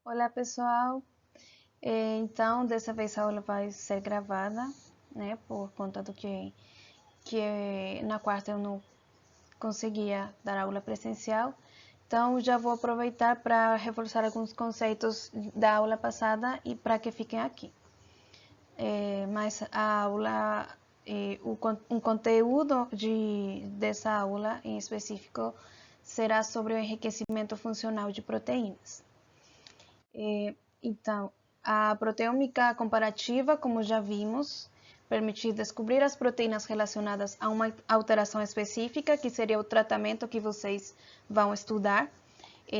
Olá pessoal, então dessa vez a aula vai ser gravada, né, por conta do que na quarta eu não conseguia dar aula presencial, então já vou aproveitar para reforçar alguns conceitos da aula passada e para que fiquem aqui. Mas a aula, um conteúdo dessa aula em específico será sobre o enriquecimento funcional de proteínas. Então, a proteômica comparativa, como já vimos, permite descobrir as proteínas relacionadas a uma alteração específica, que seria o tratamento que vocês vão estudar,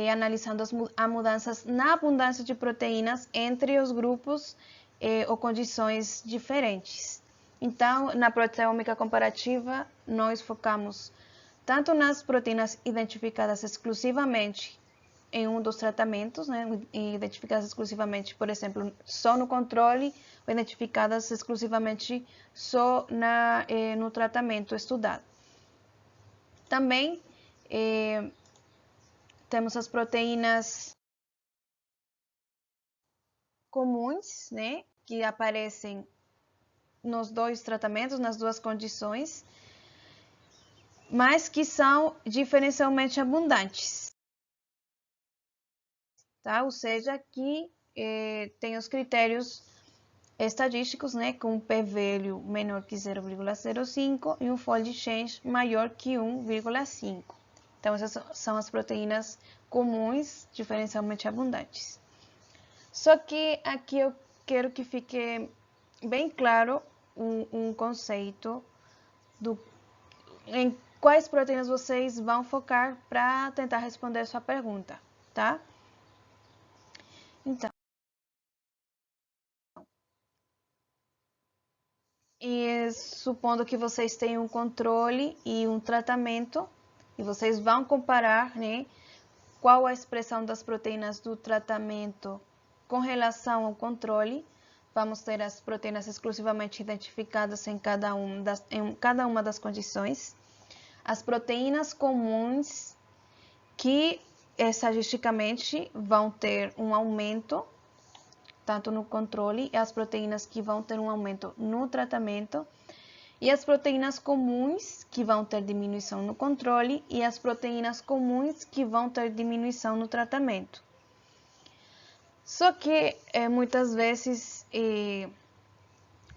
analisando as mudanças na abundância de proteínas entre os grupos ou condições diferentes. Então, na proteômica comparativa, nós focamos tanto nas proteínas identificadas exclusivamente em um dos tratamentos, né, identificadas exclusivamente, por exemplo, só no controle, ou identificadas exclusivamente só no tratamento estudado. Também temos as proteínas comuns, né, que aparecem nos dois tratamentos, nas duas condições, mas que são diferencialmente abundantes. Tá? Ou seja, que tem os critérios estadísticos, né, com um p-value menor que 0,05 e um fold change maior que 1,5. Então, essas são as proteínas comuns, diferencialmente abundantes. Só que aqui eu quero que fique bem claro um conceito em quais proteínas vocês vão focar para tentar responder sua pergunta, tá? Então, supondo que vocês tenham um controle e um tratamento, e vocês vão comparar, né, qual a expressão das proteínas do tratamento com relação ao controle. Vamos ter as proteínas exclusivamente identificadas em cada uma das condições. As proteínas comuns que estatisticamente vão ter um aumento tanto no controle, e as proteínas que vão ter um aumento no tratamento, e as proteínas comuns que vão ter diminuição no controle, e as proteínas comuns que vão ter diminuição no tratamento. Só que muitas vezes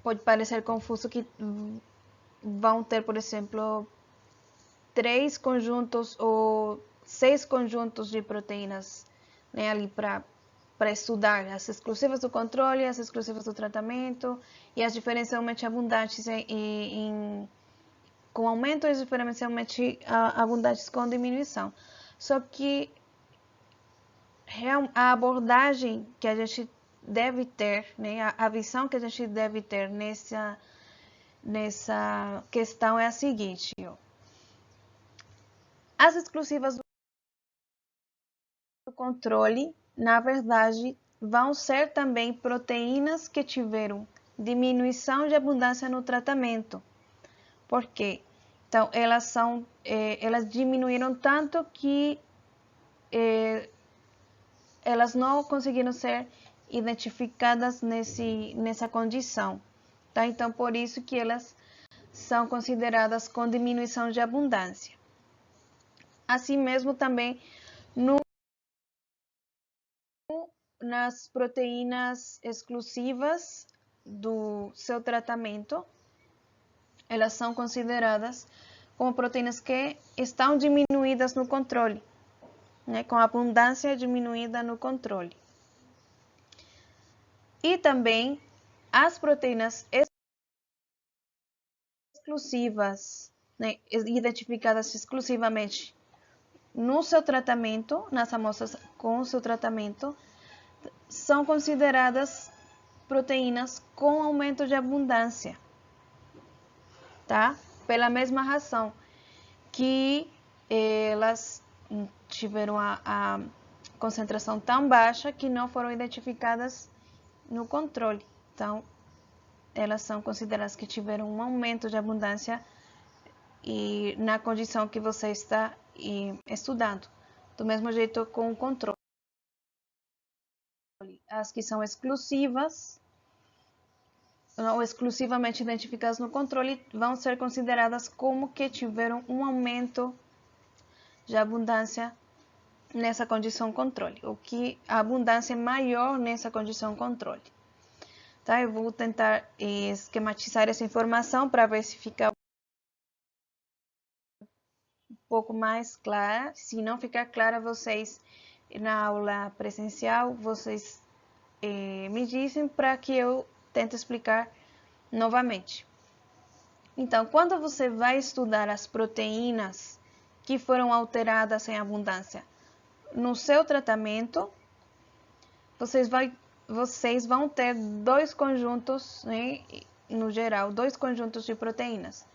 pode parecer confuso que vão ter, por exemplo, 3 conjuntos ou 6 conjuntos de proteínas, né, ali para estudar as exclusivas do controle, as exclusivas do tratamento e as diferencialmente abundantes com aumento e as diferencialmente abundantes com diminuição. Só que a abordagem que a gente deve ter, né, a visão que a gente deve ter nessa questão é a seguinte: as exclusivas do controle, na verdade, vão ser também proteínas que tiveram diminuição de abundância no tratamento. Por quê? Então, elas diminuíram tanto que elas não conseguiram ser identificadas nessa condição. Tá? Então, por isso que elas são consideradas com diminuição de abundância. Assim mesmo também nas proteínas exclusivas do seu tratamento, elas são consideradas como proteínas que estão diminuídas no controle, né, com abundância diminuída no controle. E também as proteínas exclusivas, né, identificadas exclusivamente no seu tratamento, nas amostras com o seu tratamento, são consideradas proteínas com aumento de abundância, tá? Pela mesma razão que elas tiveram a concentração tão baixa que não foram identificadas no controle. Então, elas são consideradas que tiveram um aumento de abundância e na condição que você está estudando. Do mesmo jeito com o controle. As que são exclusivas, ou exclusivamente identificadas no controle, vão ser consideradas como que tiveram um aumento de abundância nessa condição controle, ou que a abundância é maior nessa condição controle. Tá? Eu vou tentar esquematizar essa informação para ver se fica um pouco mais clara. Se não ficar clara, vocês na aula presencial, vocês me dizem para que eu tente explicar novamente. Então, quando você vai estudar as proteínas que foram alteradas em abundância no seu tratamento, vocês vão ter dois conjuntos, né, no geral, dois conjuntos de proteínas.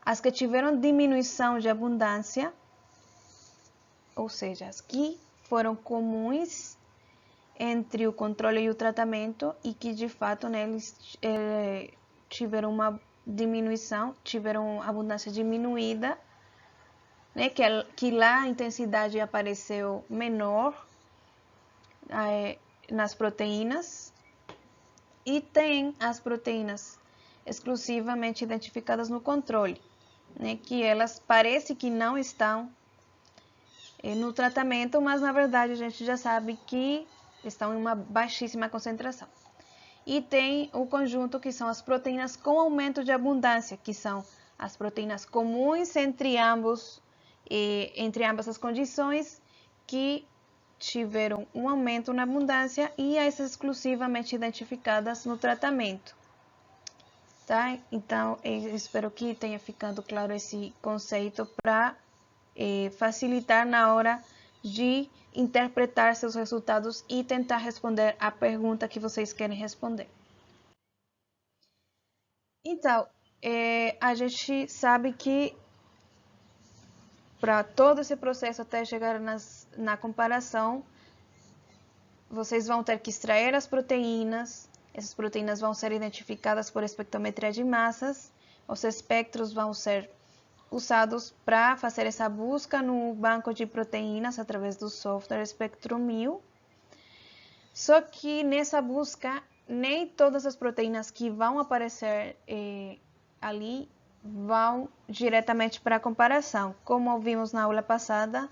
As que tiveram diminuição de abundância, ou seja, as que foram comuns entre o controle e o tratamento e que de fato neles tiveram uma diminuição, tiveram abundância diminuída, né, que lá a intensidade apareceu menor nas proteínas, e tem as proteínas exclusivamente identificadas no controle, né, que elas parece que não estão no tratamento, mas na verdade a gente já sabe que estão em uma baixíssima concentração. E tem o conjunto que são as proteínas com aumento de abundância, que são as proteínas comuns entre ambas as condições, que tiveram um aumento na abundância, e as exclusivamente identificadas no tratamento. Tá? Então, eu espero que tenha ficado claro esse conceito para facilitar na hora de interpretar seus resultados e tentar responder a pergunta que vocês querem responder. Então, a gente sabe que para todo esse processo até chegar na comparação, vocês vão ter que extrair as proteínas. Essas proteínas vão ser identificadas por espectrometria de massas. Os espectros vão ser usados para fazer essa busca no banco de proteínas através do software SpectroMil. Só que nessa busca, nem todas as proteínas que vão aparecer ali vão diretamente para a comparação. Como vimos na aula passada,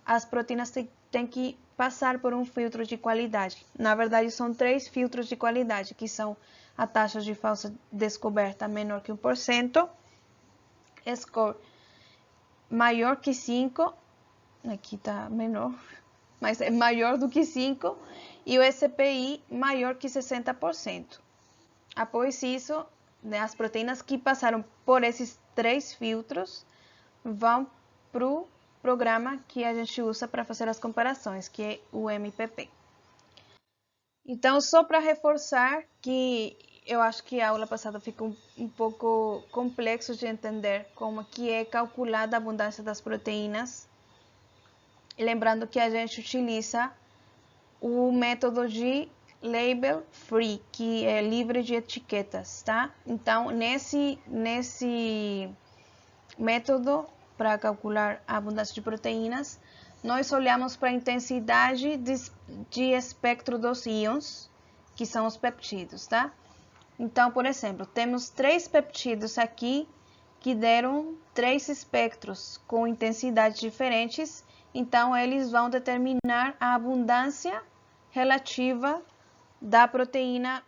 as proteínas têm que passar por um filtro de qualidade. Na verdade, são 3 filtros de qualidade, que são a taxa de falsa descoberta menor que 1%, score maior que 5, aqui está menor, mas é maior do que 5, e o SPI maior que 60%. Após isso, né, as proteínas que passaram por esses 3 filtros vão para o programa que a gente usa para fazer as comparações, que é o MPP. Então, só para reforçar que eu acho que a aula passada ficou um pouco complexo de entender como que é calculada a abundância das proteínas. Lembrando que a gente utiliza o método de label free, que é livre de etiquetas, tá? Então, nesse método para calcular a abundância de proteínas, nós olhamos para a intensidade de espectro dos íons, que são os peptídeos, tá? Então, por exemplo, temos 3 peptídeos aqui que deram 3 espectros com intensidades diferentes, então eles vão determinar a abundância relativa da proteína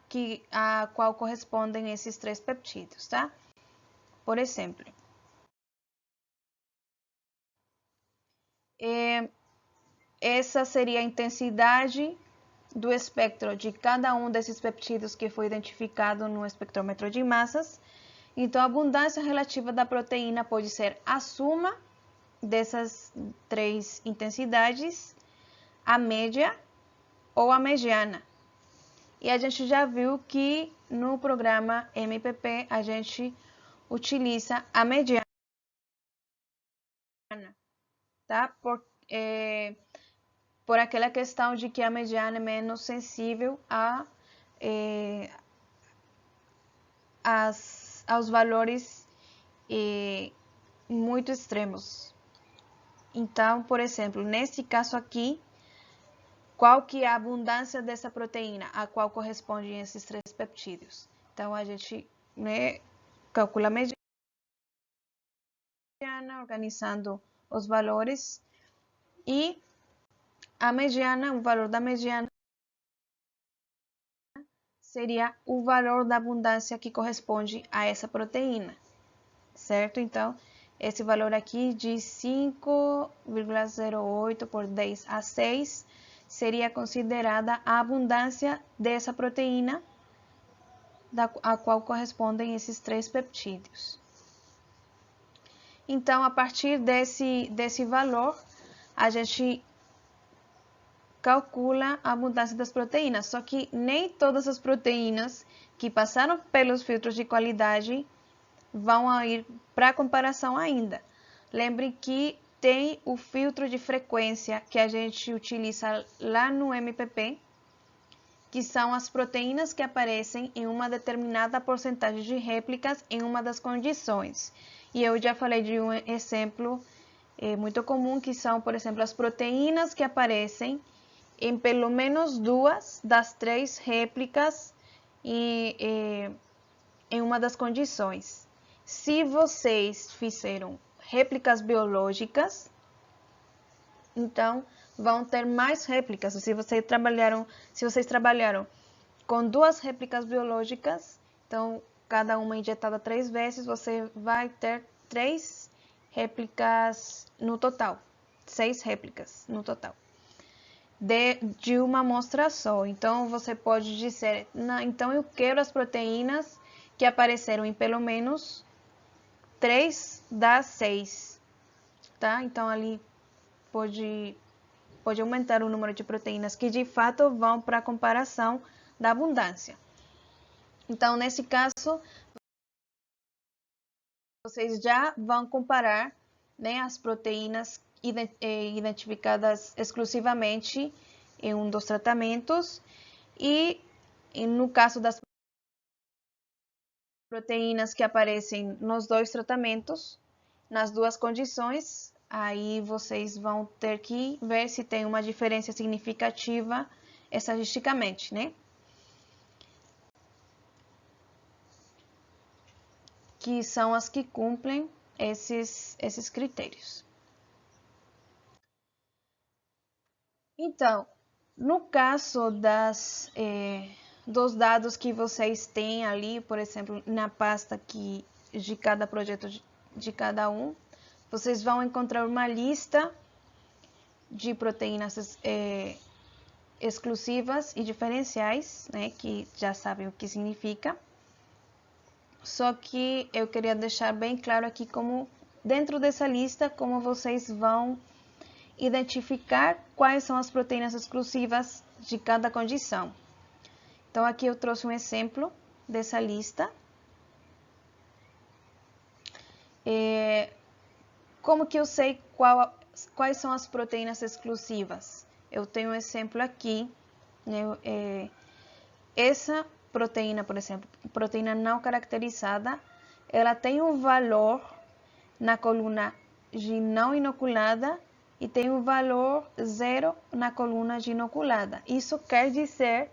a qual correspondem esses 3 peptídeos, tá? Por exemplo, essa seria a intensidade do espectro de cada um desses peptídeos que foi identificado no espectrômetro de massas. Então, a abundância relativa da proteína pode ser a soma dessas 3 intensidades, a média ou a mediana. E a gente já viu que no programa MPP a gente utiliza a mediana, tá? Por aquela questão de que a mediana é menos sensível aos valores muito extremos. Então, por exemplo, nesse caso aqui, qual que é a abundância dessa proteína, a qual correspondem esses 3 peptídeos. Então, a gente, né, calcula a mediana, organizando os valores, e a mediana, o valor da mediana seria o valor da abundância que corresponde a essa proteína, certo? Então, esse valor aqui de 5,08 por 10 a 6 seria considerada a abundância dessa proteína, a qual correspondem esses 3 peptídeos. Então, a partir desse valor, a gente calcula a abundância das proteínas, só que nem todas as proteínas que passaram pelos filtros de qualidade vão ir para comparação ainda. Lembre que tem o filtro de frequência que a gente utiliza lá no MPP, que são as proteínas que aparecem em uma determinada porcentagem de réplicas em uma das condições. E eu já falei de um exemplo muito comum, que são, por exemplo, as proteínas que aparecem em pelo menos 2 das 3 réplicas em uma das condições. Se vocês fizeram réplicas biológicas, então vão ter mais réplicas. Se vocês trabalharam com 2 réplicas biológicas, então cada uma injetada 3 vezes, você vai ter 3 réplicas no total, 6 réplicas no total. De uma amostra só. Então, você pode dizer, não, então eu quero as proteínas que apareceram em pelo menos 3 das 6, tá? Então, ali pode aumentar o número de proteínas que de fato vão para a comparação da abundância. Então, nesse caso, vocês já vão comparar, né, as proteínas identificadas exclusivamente em um dos tratamentos e no caso das proteínas que aparecem nos 2 tratamentos, nas 2 condições, aí vocês vão ter que ver se tem uma diferença significativa estatisticamente, né? Que são as que cumprem esses critérios. Então, no caso dos dados que vocês têm ali, por exemplo, na pasta de cada projeto de cada um, vocês vão encontrar uma lista de proteínas exclusivas e diferenciais, né, que já sabem o que significa. Só que eu queria deixar bem claro aqui como, dentro dessa lista, como vocês vão identificar quais são as proteínas exclusivas de cada condição. Então, aqui eu trouxe um exemplo dessa lista. Como que eu sei quais são as proteínas exclusivas? Eu tenho um exemplo aqui, né? Essa proteína, por exemplo, proteína não caracterizada, ela tem um valor na coluna de não inoculada e tem um valor 0 na coluna de inoculada. Isso quer dizer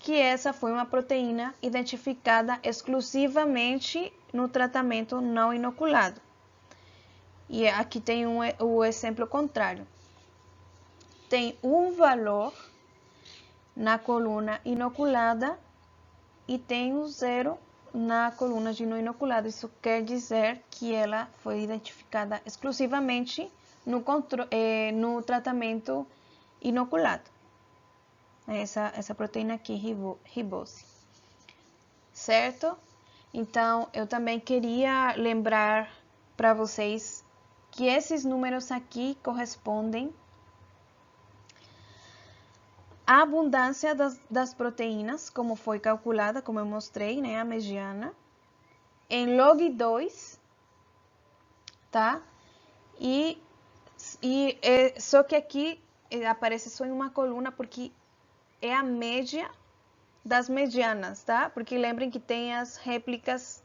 que essa foi uma proteína identificada exclusivamente no tratamento não inoculado. E aqui tem o exemplo contrário. Tem um valor na coluna inoculada e tem um 0 na coluna de não inoculada. Isso quer dizer que ela foi identificada exclusivamente no tratamento inoculado. Essa proteína aqui, ribose. Certo? Então, eu também queria lembrar para vocês que esses números aqui correspondem à abundância das proteínas, como foi calculada, como eu mostrei, né, a mediana, em log 2, tá? Só que aqui aparece só em uma coluna porque é a média das medianas, tá? Porque lembrem que tem as réplicas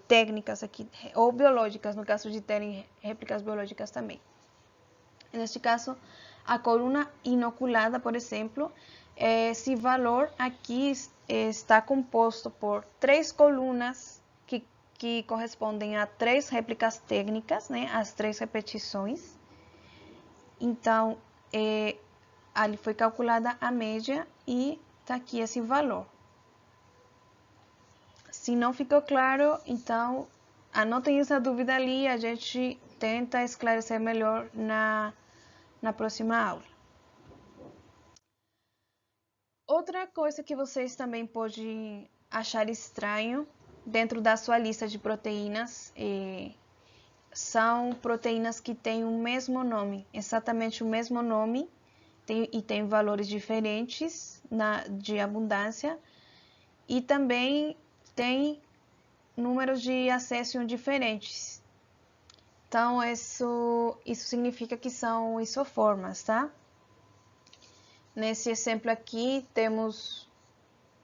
técnicas aqui, ou biológicas, no caso de terem réplicas biológicas também. Neste caso, A coluna inoculada, por exemplo, esse valor aqui está composto por 3 colunas que correspondem a 3 réplicas técnicas, né, as 3 repetições. Então, ali foi calculada a média e está aqui esse valor. Se não ficou claro, então anotem essa dúvida ali e a gente tenta esclarecer melhor na próxima aula. Outra coisa que vocês também podem achar estranho dentro da sua lista de proteínas são proteínas que têm o mesmo nome, exatamente o mesmo nome, e tem valores diferentes de abundância, e também tem números de acécio diferentes. Então, isso significa que são isoformas, tá? Nesse exemplo aqui, temos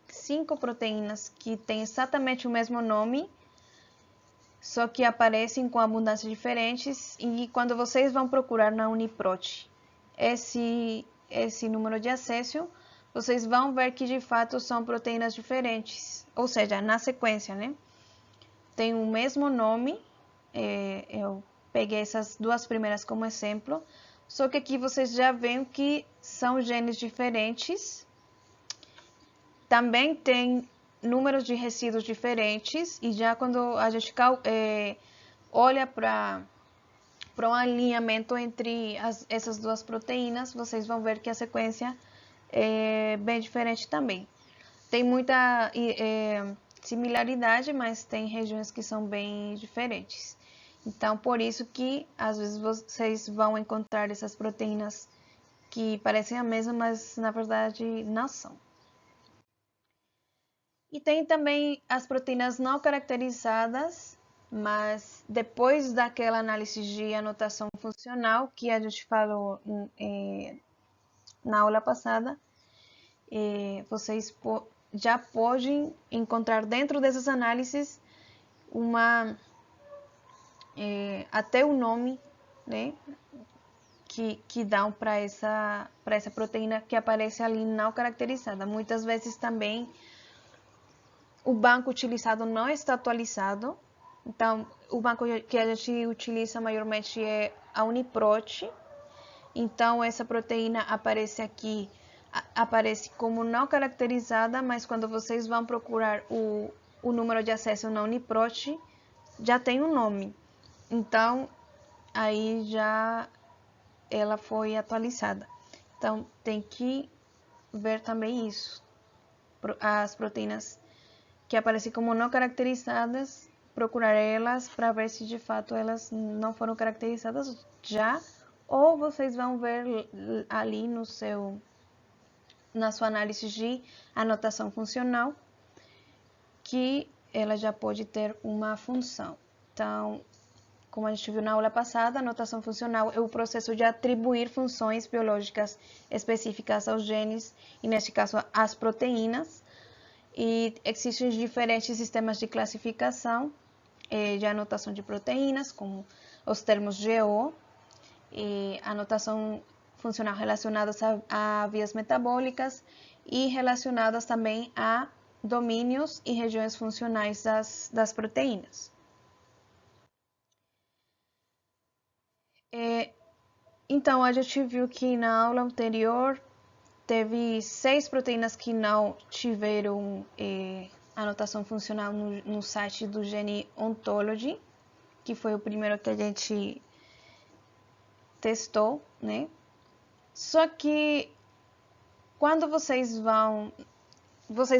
5 proteínas que têm exatamente o mesmo nome, só que aparecem com abundâncias diferentes, e quando vocês vão procurar na UniProt esse número de acécio, vocês vão ver que de fato são proteínas diferentes, ou seja, na sequência, né? Tem o mesmo nome, eu peguei essas 2 primeiras como exemplo, só que aqui vocês já veem que são genes diferentes. Também tem números de resíduos diferentes, e já quando a gente olha para um alinhamento entre essas 2 proteínas, vocês vão ver que a sequência é bem diferente também. Tem muita similaridade, mas tem regiões que são bem diferentes. Então, por isso que às vezes vocês vão encontrar essas proteínas que parecem a mesma, mas na verdade não são. E tem também as proteínas não caracterizadas, mas depois daquela análise de anotação funcional que a gente falou na aula passada, vocês já podem encontrar dentro dessas análises até o nome, né, que dão para essa proteína que aparece ali não caracterizada. Muitas vezes também o banco utilizado não está atualizado. Então, o banco que a gente utiliza maiormente é a UniProt. Então, essa proteína aparece aqui, aparece como não caracterizada, mas quando vocês vão procurar o número de acesso na UniProt, já tem um nome. Então, aí já ela foi atualizada. Então, tem que ver também isso. As proteínas que aparecem como não caracterizadas, procurar elas para ver se de fato elas não foram caracterizadas já, ou vocês vão ver ali na sua análise de anotação funcional que ela já pode ter uma função. Então, como a gente viu na aula passada, a anotação funcional é o processo de atribuir funções biológicas específicas aos genes, e neste caso às proteínas. E existem diferentes sistemas de classificação de anotação de proteínas, como os termos GO, e anotação funcional relacionadas a vias metabólicas e relacionadas também a domínios e regiões funcionais das proteínas. Então, a gente viu que na aula anterior teve 6 proteínas que não tiveram anotação funcional no site do Gene Ontology, que foi o primeiro que a gente testou, né? Só que quando vocês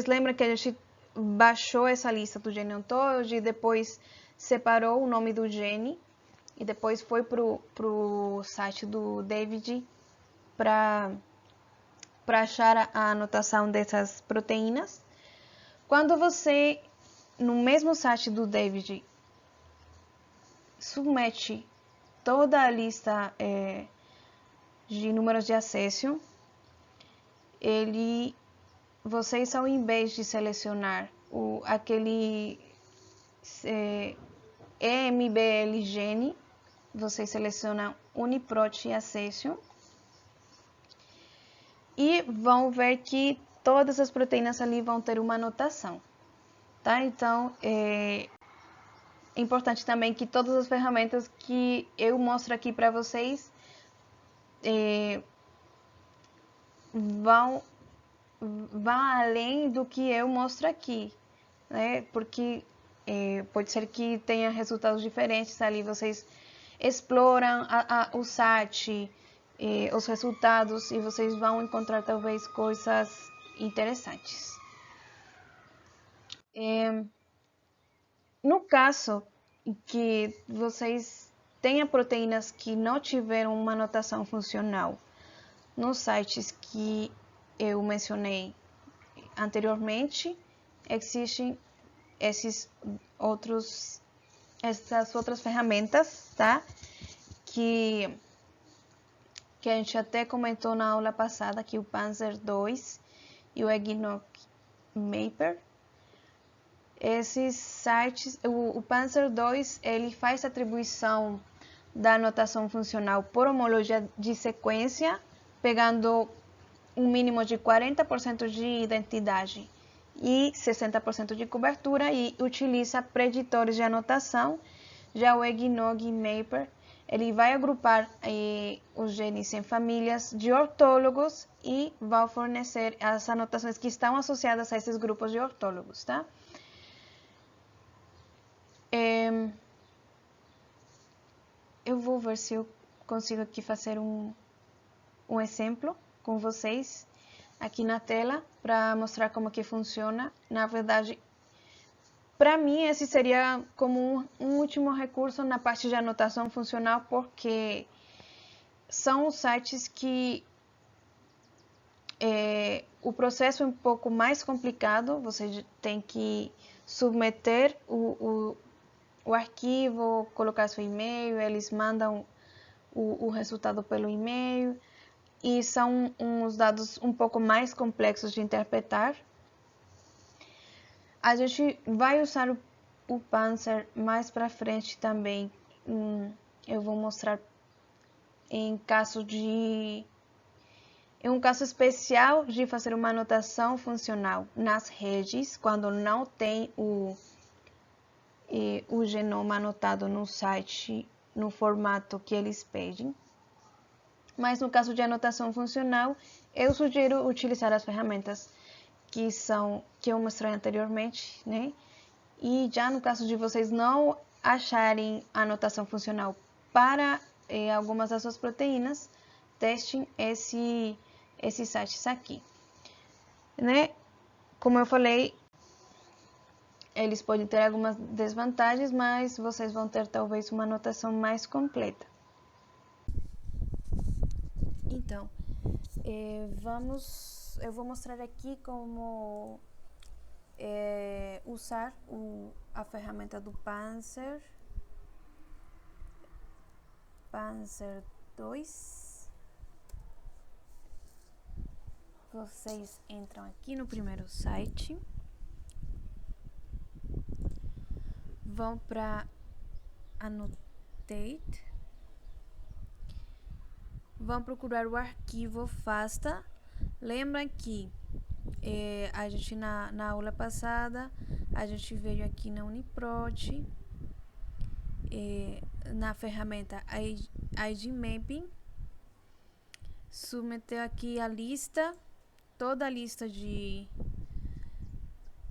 lembram que a gente baixou essa lista do Gene Ontology e depois separou o nome do gene e depois foi pro site do David para achar a anotação dessas proteínas. Quando você, no mesmo site do David, submete toda a lista de números de acesso, vocês, ao invés de selecionar aquele EMBL gene, vocês selecionam UniProt Accession. e vão ver que todas as proteínas ali vão ter uma anotação, tá? Então, é importante também que todas as ferramentas que eu mostro aqui para vocês vão além do que eu mostro aqui, né? Porque pode ser que tenha resultados diferentes ali, vocês exploram o site, os resultados, e vocês vão encontrar talvez coisas interessantes. No caso que vocês tenham proteínas que não tiveram uma anotação funcional nos sites que eu mencionei anteriormente, existem essas outras ferramentas, tá? Que a gente até comentou na aula passada, que o Panzer II e o Eggnog Mapper. Esses sites, o Panzer II, ele faz atribuição da anotação funcional por homologia de sequência, pegando um mínimo de 40% de identidade e 60% de cobertura, e utiliza preditores de anotação. Já o Eggnog Mapper, ele vai agrupar os genes em famílias de ortólogos e vai fornecer as anotações que estão associadas a esses grupos de ortólogos, tá? Eu vou ver se eu consigo aqui fazer um exemplo com vocês aqui na tela para mostrar como que funciona. Na verdade, para mim esse seria como um último recurso na parte de anotação funcional, porque são os sites que o processo é um pouco mais complicado. Você tem que submeter o arquivo, colocar seu e-mail, eles mandam o resultado pelo e-mail, e são uns dados um pouco mais complexos de interpretar. A gente vai usar o Panzer mais para frente também. Eu vou mostrar em um caso especial de fazer uma anotação funcional nas redes, quando não tem o genoma anotado no site no formato que eles pedem. Mas no caso de anotação funcional, eu sugiro utilizar as ferramentas que eu mostrei anteriormente, né? E já no caso de vocês não acharem a anotação funcional para algumas das suas proteínas, testem esses sites aqui, né? Como eu falei, eles podem ter algumas desvantagens, mas vocês vão ter talvez uma anotação mais completa. Então, eu vou mostrar aqui como usar a ferramenta do Panzer II. Vocês entram aqui no primeiro site, vão para Annotate, vão procurar o arquivo FASTA. Lembra que a gente na aula passada, a gente veio aqui na Uniprot, na ferramenta ID Mapping, submeteu aqui a lista, toda a lista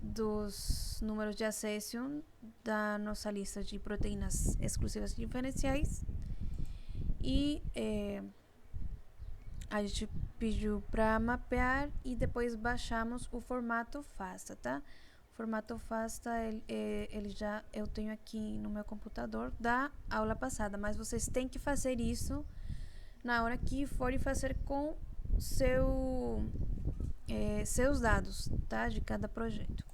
dos números de accession da nossa lista de proteínas exclusivas diferenciais, e a gente pediu para mapear e depois baixamos o formato FASTA, tá? O formato FASTA, eu tenho aqui no meu computador da aula passada, mas vocês têm que fazer isso na hora que forem fazer com seus dados, tá? De cada projeto.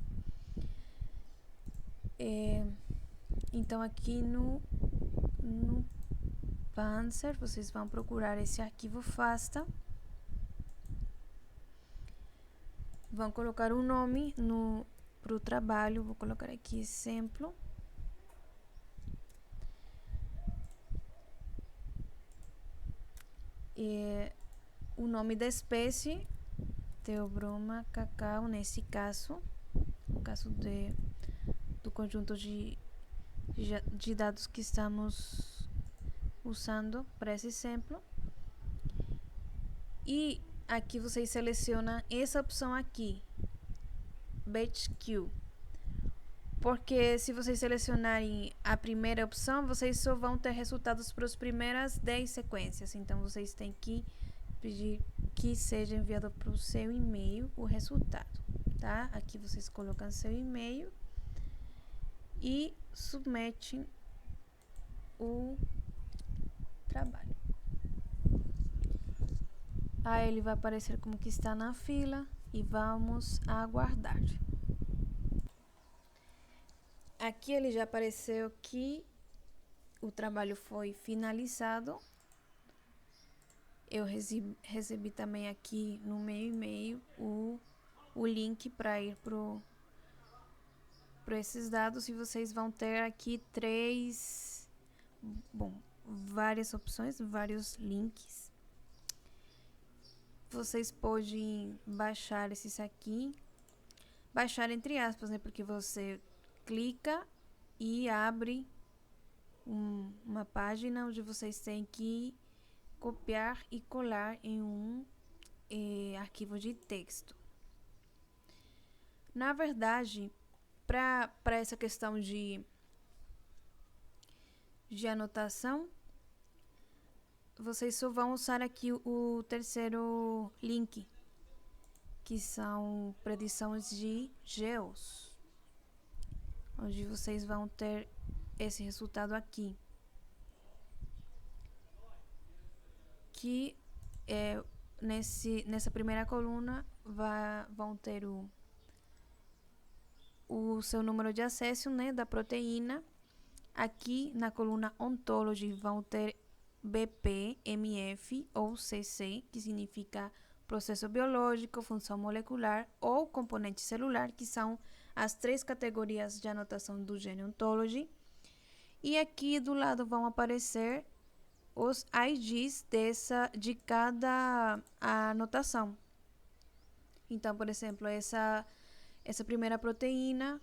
Então aqui no Panzer, vocês vão procurar esse arquivo FASTA, vão colocar um nome para o trabalho. Vou colocar aqui exemplo, o nome da espécie Theobroma cacao, nesse caso, no caso do conjunto de dados que estamos usando para esse exemplo. E aqui vocês selecionam essa opção aqui, Batch Queue. Porque se vocês selecionarem a primeira opção, vocês só vão ter resultados para as primeiras 10 sequências. Então, vocês têm que pedir que seja enviado para o seu e-mail o resultado, tá? Aqui vocês colocam seu e-mail e submetem o trabalho. Aí ele vai aparecer como que está na fila e vamos aguardar. Aqui ele já apareceu que o trabalho foi finalizado. Eu recebi também aqui no meu e-mail o link para ir para esses dados, e vocês vão ter aqui várias opções, vários links. Vocês podem baixar esses aqui, baixar entre aspas, né? Porque você clica e abre uma página onde vocês têm que copiar e colar em um arquivo de texto. Na verdade, para essa questão de anotação, vocês só vão usar aqui o terceiro link, que são predições de geos, onde vocês vão ter esse resultado aqui, que nessa primeira coluna vão ter o seu número de acesso, né, da proteína. Aqui na coluna Ontology vão ter BP, MF ou CC, que significa processo biológico, função molecular ou componente celular, que são as 3 categorias de anotação do Gene Ontology. E aqui do lado vão aparecer os IDs de cada anotação. Então, por exemplo, essa primeira proteína,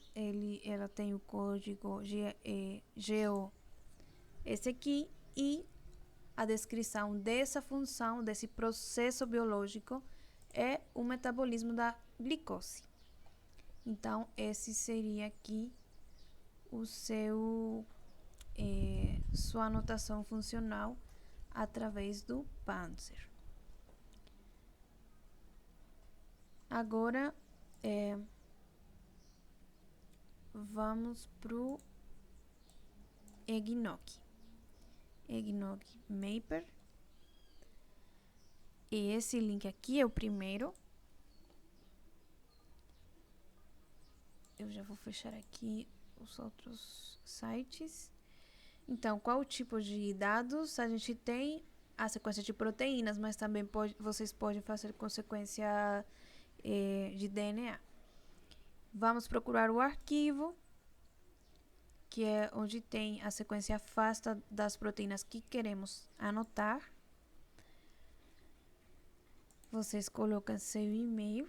ela tem o código GO, esse aqui, e a descrição dessa função, desse processo biológico, é o metabolismo da glicose. Então, esse seria aqui sua anotação funcional através do Panzer. Agora, vamos para o Eggnog Mapper. E esse link aqui é o primeiro. Eu já vou fechar aqui os outros sites. Então, qual o tipo de dados? A gente tem a sequência de proteínas, mas também vocês podem fazer com sequência de DNA. Vamos procurar o arquivo, que é onde tem a sequência FASTA das proteínas que queremos anotar. Vocês colocam seu e-mail.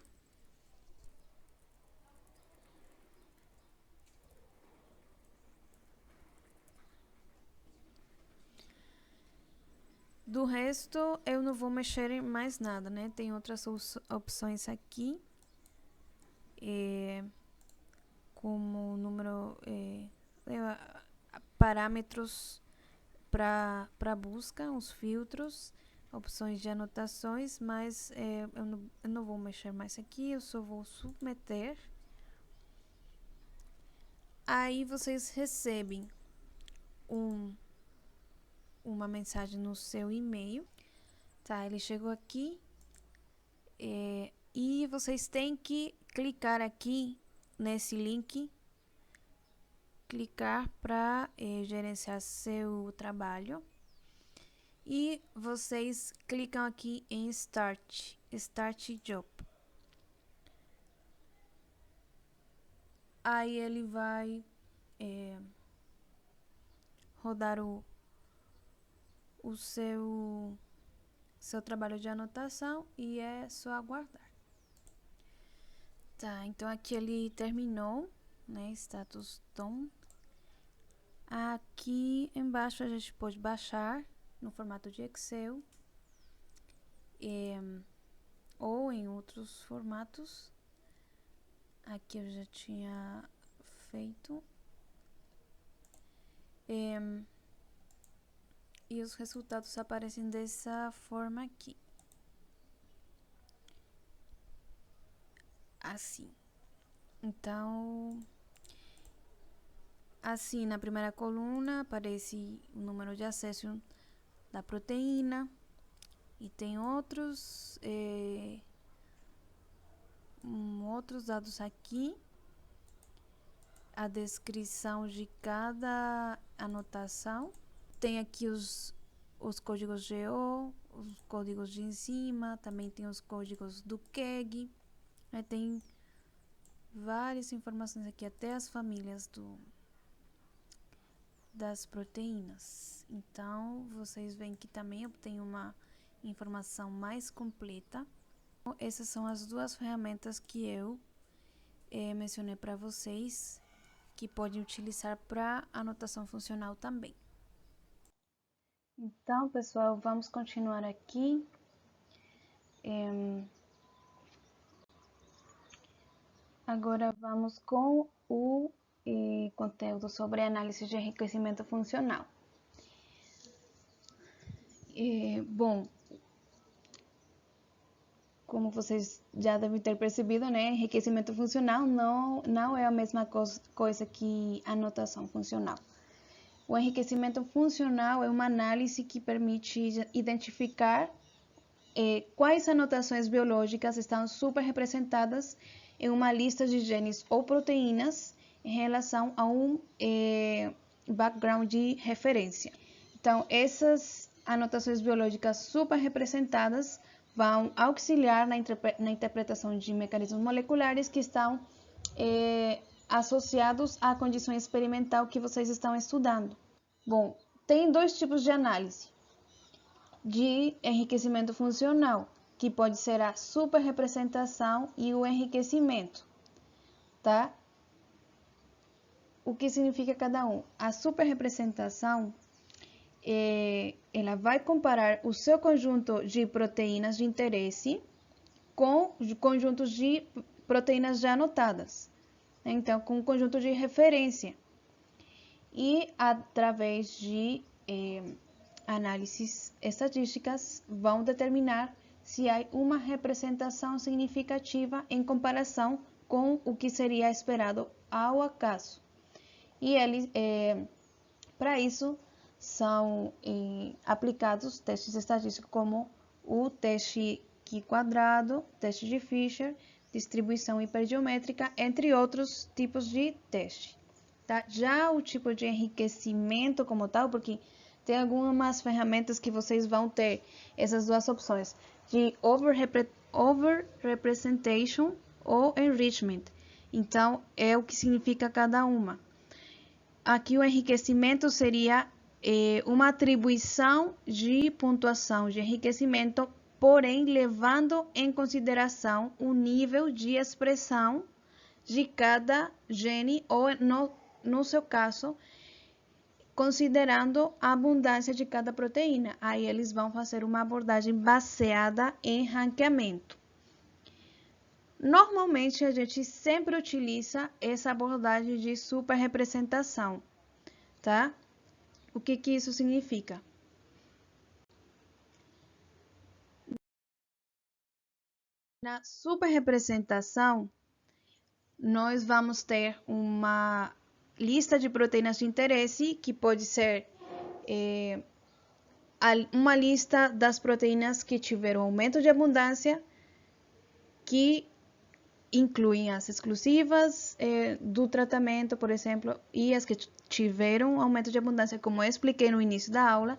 Do resto, eu não vou mexer em mais nada, né? Tem outras opções aqui, como número, parâmetros para busca, os filtros, opções de anotações, mas eu não vou mexer mais aqui, eu só vou submeter. Aí vocês recebem uma mensagem no seu e-mail, tá? Ele chegou aqui, e vocês têm que clicar aqui nesse link, clicar para gerenciar seu trabalho, e vocês clicam aqui em Start Job. Aí ele vai rodar o seu trabalho de anotação, e é só aguardar. Tá, então aqui ele terminou, né? Status done. Aqui embaixo a gente pode baixar no formato de Excel ou em outros formatos. Aqui eu já tinha feito. E os resultados aparecem dessa forma aqui. Assim. Então, assim, na primeira coluna aparece o número de acesso da proteína e tem outros dados aqui, a descrição de cada anotação. Tem aqui os códigos GO, os códigos de enzima, também tem os códigos do KEGG, tem várias informações aqui, até as famílias das proteínas. Então, vocês veem que também obtém uma informação mais completa. Essas são as duas ferramentas que eu mencionei para vocês, que podem utilizar para anotação funcional também. Então, pessoal, vamos continuar aqui. Agora vamos com o conteúdo sobre análise de enriquecimento funcional. Bom, como vocês já devem ter percebido, né, enriquecimento funcional não é a mesma coisa que anotação funcional. O enriquecimento funcional é uma análise que permite identificar quais anotações biológicas estão superrepresentadas em uma lista de genes ou proteínas em relação a um background de referência. Então, essas anotações biológicas superrepresentadas vão auxiliar na interpretação de mecanismos moleculares que estão associados à condição experimental que vocês estão estudando. Bom, tem dois tipos de análise de enriquecimento funcional, que pode ser a superrepresentação e o enriquecimento, tá? O que significa cada um? A superrepresentação, ela vai comparar o seu conjunto de proteínas de interesse com conjuntos de proteínas já anotadas, né? Então, com um conjunto de referência. E através de análises estatísticas vão determinar se há uma representação significativa em comparação com o que seria esperado ao acaso. E eles, para isso, são aplicados testes estatísticos como o teste Q-quadrado, teste de Fisher, distribuição hipergeométrica, entre outros tipos de teste. Tá? Já o tipo de enriquecimento como tal, porque tem algumas ferramentas que vocês vão ter essas duas opções, de over-representation ou enrichment. Então, é o que significa cada uma. Aqui o enriquecimento seria uma atribuição de pontuação de enriquecimento, porém levando em consideração o nível de expressão de cada gene ou, no seu caso, considerando a abundância de cada proteína. Aí eles vão fazer uma abordagem baseada em ranqueamento. Normalmente, a gente sempre utiliza essa abordagem de superrepresentação, tá? O que isso significa? Na superrepresentação, nós vamos ter uma lista de proteínas de interesse, que pode ser uma lista das proteínas que tiveram aumento de abundância, que incluem as exclusivas do tratamento, por exemplo, e as que tiveram aumento de abundância, como eu expliquei no início da aula.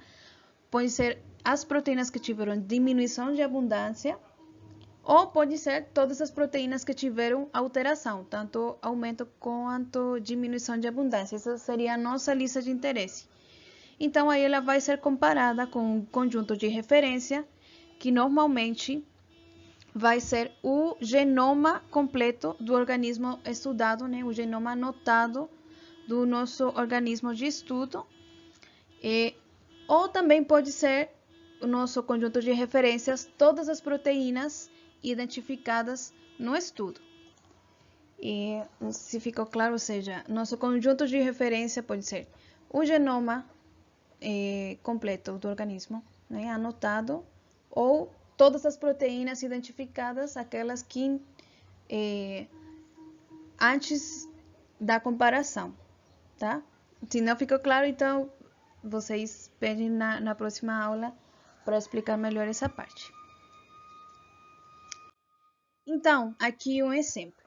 Pode ser as proteínas que tiveram diminuição de abundância, ou pode ser todas as proteínas que tiveram alteração, tanto aumento quanto diminuição de abundância. Essa seria a nossa lista de interesse. Então, aí ela vai ser comparada com um conjunto de referência, que normalmente vai ser o genoma completo do organismo estudado, né? O genoma anotado do nosso organismo de estudo. Ou também pode ser o nosso conjunto de referências, todas as proteínas identificadas no estudo. E se ficou claro, ou seja, nosso conjunto de referência pode ser o genoma completo do organismo, né, anotado, ou todas as proteínas identificadas, aquelas que antes da comparação, tá? Se não ficou claro, então vocês pedem na próxima aula para explicar melhor essa parte. Então, aqui um exemplo.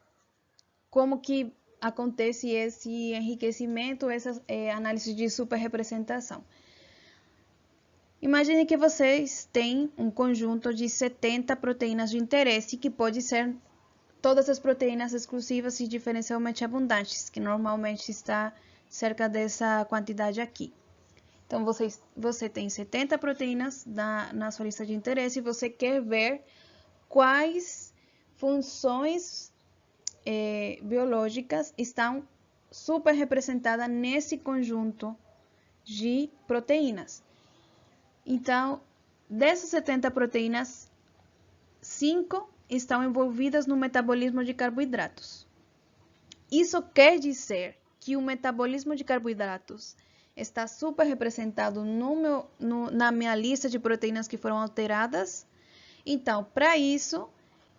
Como que acontece esse enriquecimento, essa análise de superrepresentação. Imagine que vocês têm um conjunto de 70 proteínas de interesse, que pode ser todas as proteínas exclusivas e diferencialmente abundantes, que normalmente está cerca dessa quantidade aqui. Então, você tem 70 proteínas na sua lista de interesse e você quer ver quais funções biológicas estão super representadas nesse conjunto de proteínas. Então, dessas 70 proteínas, 5 estão envolvidas no metabolismo de carboidratos. Isso quer dizer que o metabolismo de carboidratos está super representado na minha lista de proteínas que foram alteradas. Então, para isso,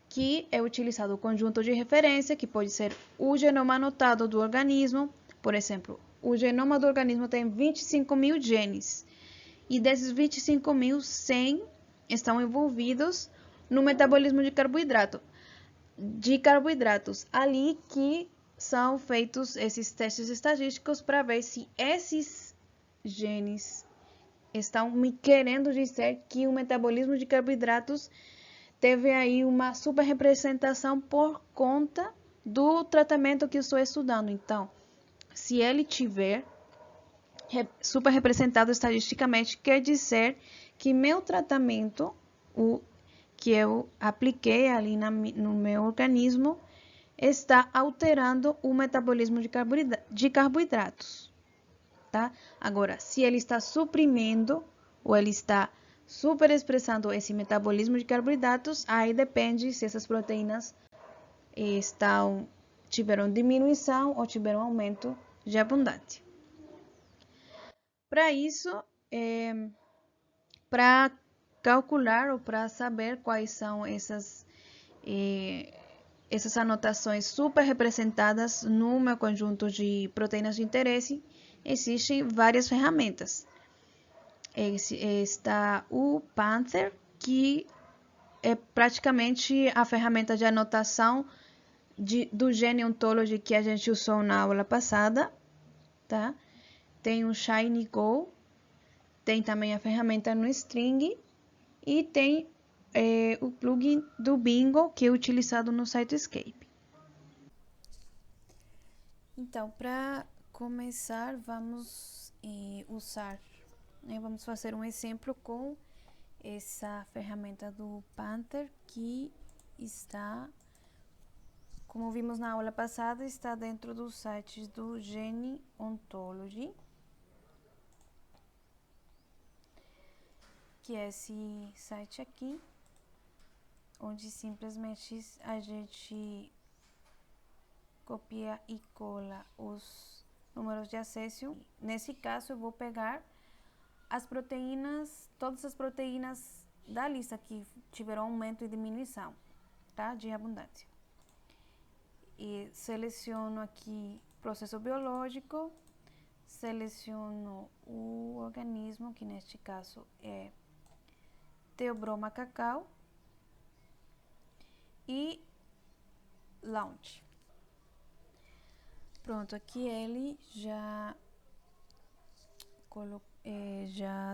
que é utilizado o conjunto de referência, que pode ser o genoma anotado do organismo. Por exemplo, o genoma do organismo tem 25.000 genes, e desses 25.000, 100 estão envolvidos no metabolismo de carboidratos, ali que são feitos esses testes estatísticos para ver se esses genes estão me querendo dizer que o metabolismo de carboidratos teve aí uma superrepresentação por conta do tratamento que eu estou estudando. Então, se ele tiver super representado estatisticamente, quer dizer que meu tratamento, o que eu apliquei ali no meu organismo, está alterando o metabolismo de carboidratos, tá? Agora, se ele está suprimindo ou ele está superexpressando esse metabolismo de carboidratos, aí depende se essas proteínas tiveram diminuição ou tiveram aumento de abundância. Para isso, para calcular ou para saber quais são essas anotações super representadas no meu conjunto de proteínas de interesse, existem várias ferramentas. Está o Panther, que é praticamente a ferramenta de anotação do Gene Ontology que a gente usou na aula passada, tá? Tem o ShinyGo, tem também a ferramenta no String e tem o plugin do Bingo, que é utilizado no Cytoscape. Então, para começar, vamos vamos fazer um exemplo com essa ferramenta do Panther, que está, como vimos na aula passada, está dentro dos sites do Gene Ontology, que é esse site aqui, onde simplesmente a gente copia e cola os números de acesso. Nesse caso, eu vou pegar as proteínas, todas as proteínas da lista que tiveram aumento e diminuição, tá? De abundância. E seleciono aqui processo biológico, seleciono o organismo, que neste caso é Theobroma cacao, e Launch. Pronto, aqui ele já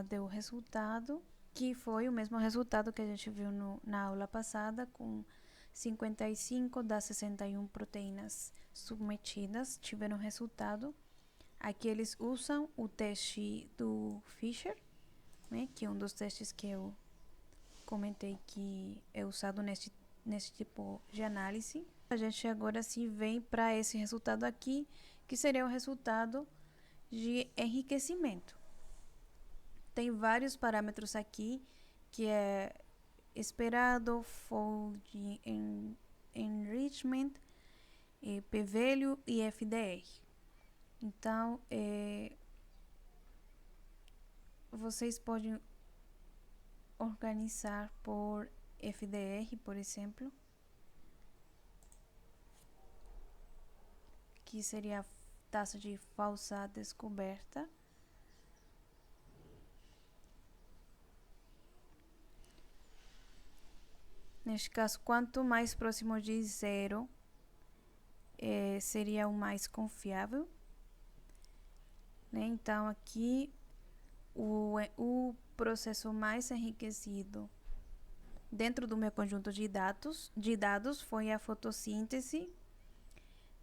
deu o resultado, que foi o mesmo resultado que a gente viu na aula passada, com 55 das 61 proteínas submetidas tiveram resultado. Aqui eles usam o teste do Fisher, né, que é um dos testes que eu comentei que é usado neste nesse tipo de análise. A gente agora sim vem para esse resultado aqui, que seria o resultado de enriquecimento. Tem vários parâmetros aqui, que é esperado, fold enrichment, p-value e FDR. Então, vocês podem organizar por FDR, por exemplo, que seria a taxa de falsa descoberta. Neste caso, quanto mais próximo de zero, seria o mais confiável, né? Então, aqui, o processo mais enriquecido dentro do meu conjunto de dados foi a fotossíntese,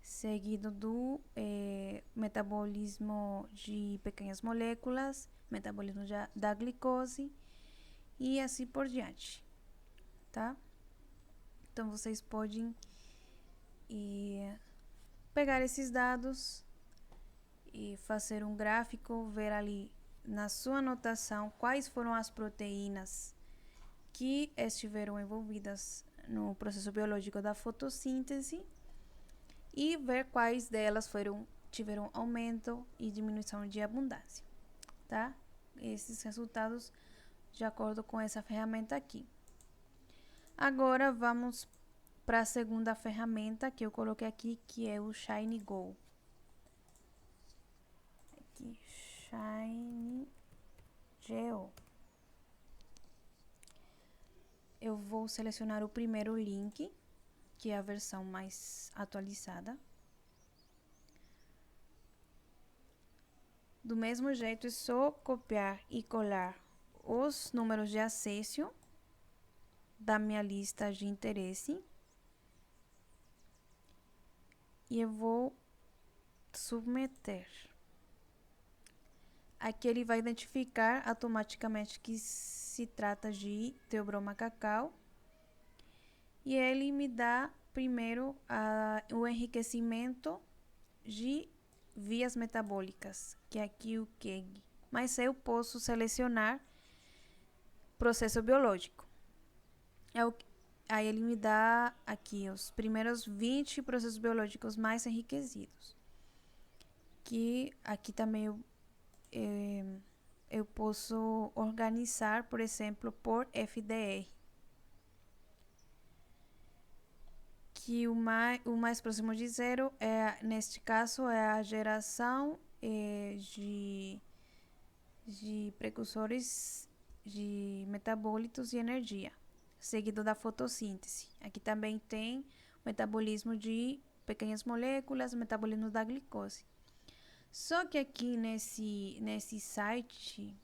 seguido do metabolismo de pequenas moléculas, metabolismo da glicose e assim por diante, tá? Então, vocês podem pegar esses dados e fazer um gráfico, ver ali na sua anotação quais foram as proteínas que estiveram envolvidas no processo biológico da fotossíntese e ver quais delas tiveram aumento e diminuição de abundância, tá? Esses resultados de acordo com essa ferramenta aqui. Agora vamos para a segunda ferramenta que eu coloquei aqui, que é o ShineGo. Aqui, ShineGeo. Eu vou selecionar o primeiro link, que é a versão mais atualizada. Do mesmo jeito, é só copiar e colar os números de acesso da minha lista de interesse. E eu vou submeter. Aqui ele vai identificar automaticamente que se trata de Theobroma cacau. E ele me dá primeiro o enriquecimento de vias metabólicas, que é aqui o KEG. Mas eu posso selecionar processo biológico. Aí ele me dá aqui os primeiros 20 processos biológicos mais enriquecidos. Que aqui também eu posso organizar, por exemplo, por FDR. Que o mais próximo de zero, neste caso, é a geração de precursores de metabólitos e energia, seguido da fotossíntese. Aqui também tem o metabolismo de pequenas moléculas, metabolismo da glicose. Só que aqui nesse site,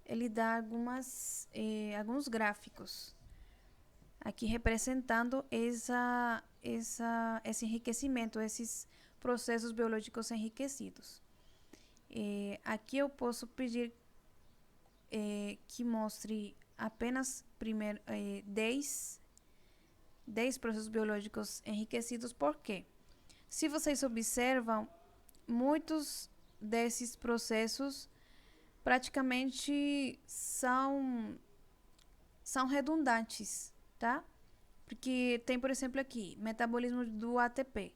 ele dá alguns gráficos, aqui representando esse enriquecimento, esses processos biológicos enriquecidos. Aqui eu posso pedir que mostre apenas 10 processos biológicos enriquecidos. Por quê? Se vocês observam, muitos desses processos praticamente são redundantes, tá? Porque tem, por exemplo, aqui, metabolismo do ATP.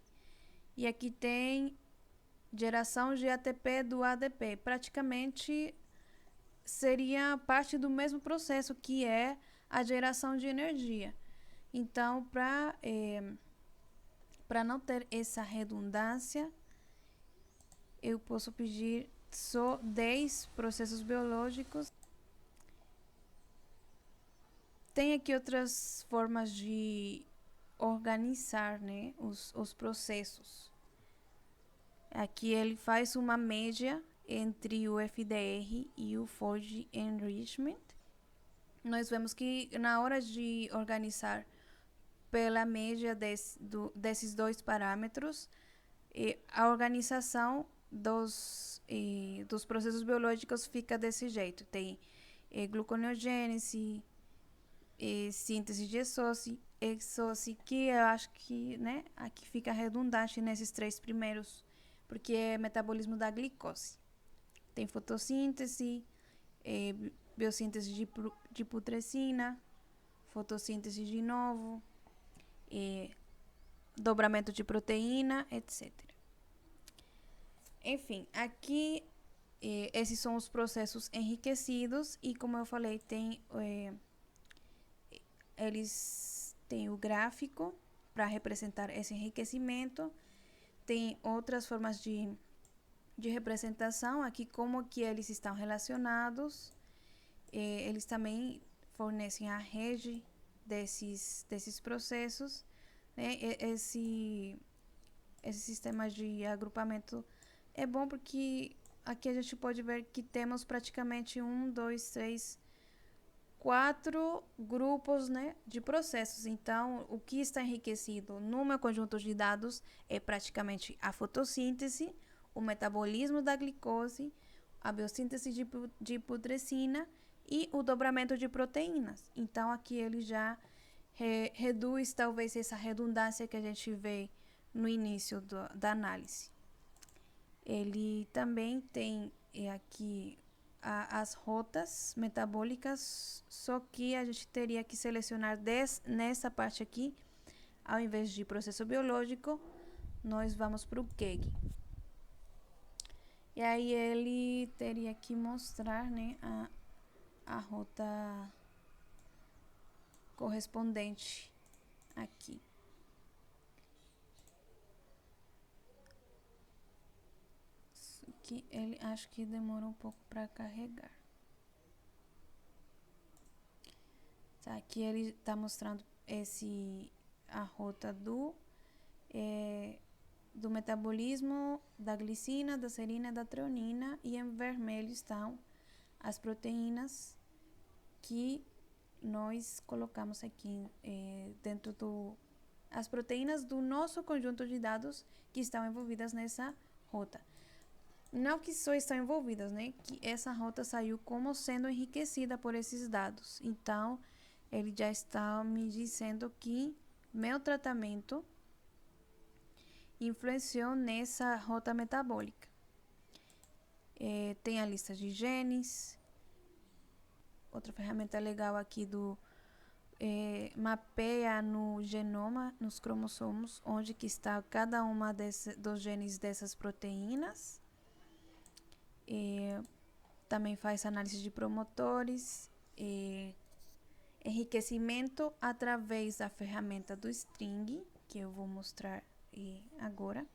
E aqui tem geração de ATP do ADP. Praticamente seria parte do mesmo processo, que é a geração de energia. Então, para não ter essa redundância, eu posso pedir só 10 processos biológicos. Tem aqui outras formas de organizar, né, os processos. Aqui ele faz uma média entre o FDR e o Fold Enrichment. Nós vemos que na hora de organizar pela média desses dois parâmetros, a organização dos processos biológicos fica desse jeito. Tem gluconeogênese, síntese de exose, que eu acho que, né, aqui fica redundante nesses três primeiros, porque é metabolismo da glicose. Tem fotossíntese, biossíntese de putrescina, fotossíntese de novo, dobramento de proteína, etc. Enfim, aqui esses são os processos enriquecidos e, como eu falei, eles têm o gráfico para representar esse enriquecimento. Tem outras formas de representação aqui, como que eles estão relacionados. Eles também fornecem a rede desses processos, né? Esse sistema de agrupamento é bom porque aqui a gente pode ver que temos praticamente 1, 2, 3, 4 grupos, né, de processos. Então, o que está enriquecido no meu conjunto de dados é praticamente a fotossíntese, o metabolismo da glicose, a biossíntese de putrescina e o dobramento de proteínas. Então, aqui ele já reduz talvez essa redundância que a gente vê no início da análise. Ele também tem aqui as rotas metabólicas, só que a gente teria que selecionar nessa parte aqui, ao invés de processo biológico, nós vamos para o KEGG. E aí ele teria que mostrar, né, a rota correspondente aqui. Que ele acho que demora um pouco para carregar. Tá, aqui ele está mostrando a rota do metabolismo da glicina, da serina e da treonina, e em vermelho estão as proteínas que nós colocamos aqui dentro as proteínas do nosso conjunto de dados que estão envolvidas nessa rota. Não que só estão envolvidas, né? Que essa rota saiu como sendo enriquecida por esses dados. Então, ele já está me dizendo que meu tratamento influenciou nessa rota metabólica. Tem a lista de genes. Outra ferramenta legal aqui mapeia no genoma, nos cromossomos, onde que está cada uma dos genes dessas proteínas. Também faz análise de promotores, enriquecimento através da ferramenta do string, que eu vou mostrar agora.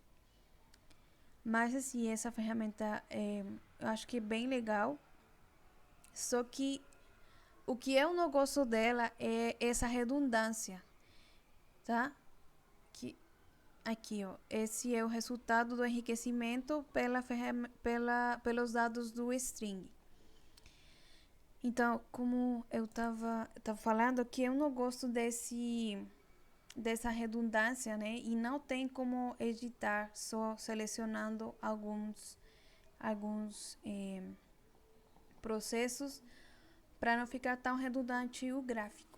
Mas assim, essa ferramenta eu acho que é bem legal, só que o que eu não gosto dela é essa redundância, tá? Aqui, ó, esse é o resultado do enriquecimento pelos dados do string. Então, como eu tava falando aqui, eu não gosto dessa redundância, né? E não tem como editar só selecionando alguns processos para não ficar tão redundante o gráfico.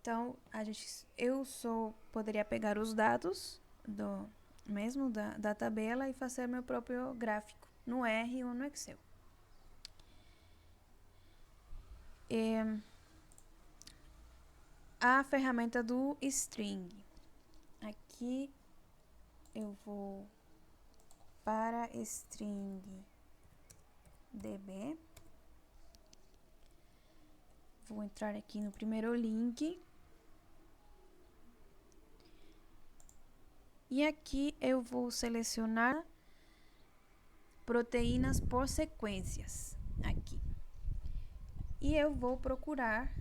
Então, eu só poderia pegar os dados da tabela e fazer meu próprio gráfico no R ou no Excel. A ferramenta do string. Aqui eu vou para string db. Vou entrar aqui no primeiro link. E aqui eu vou selecionar proteínas por sequências. Aqui. E eu vou procurar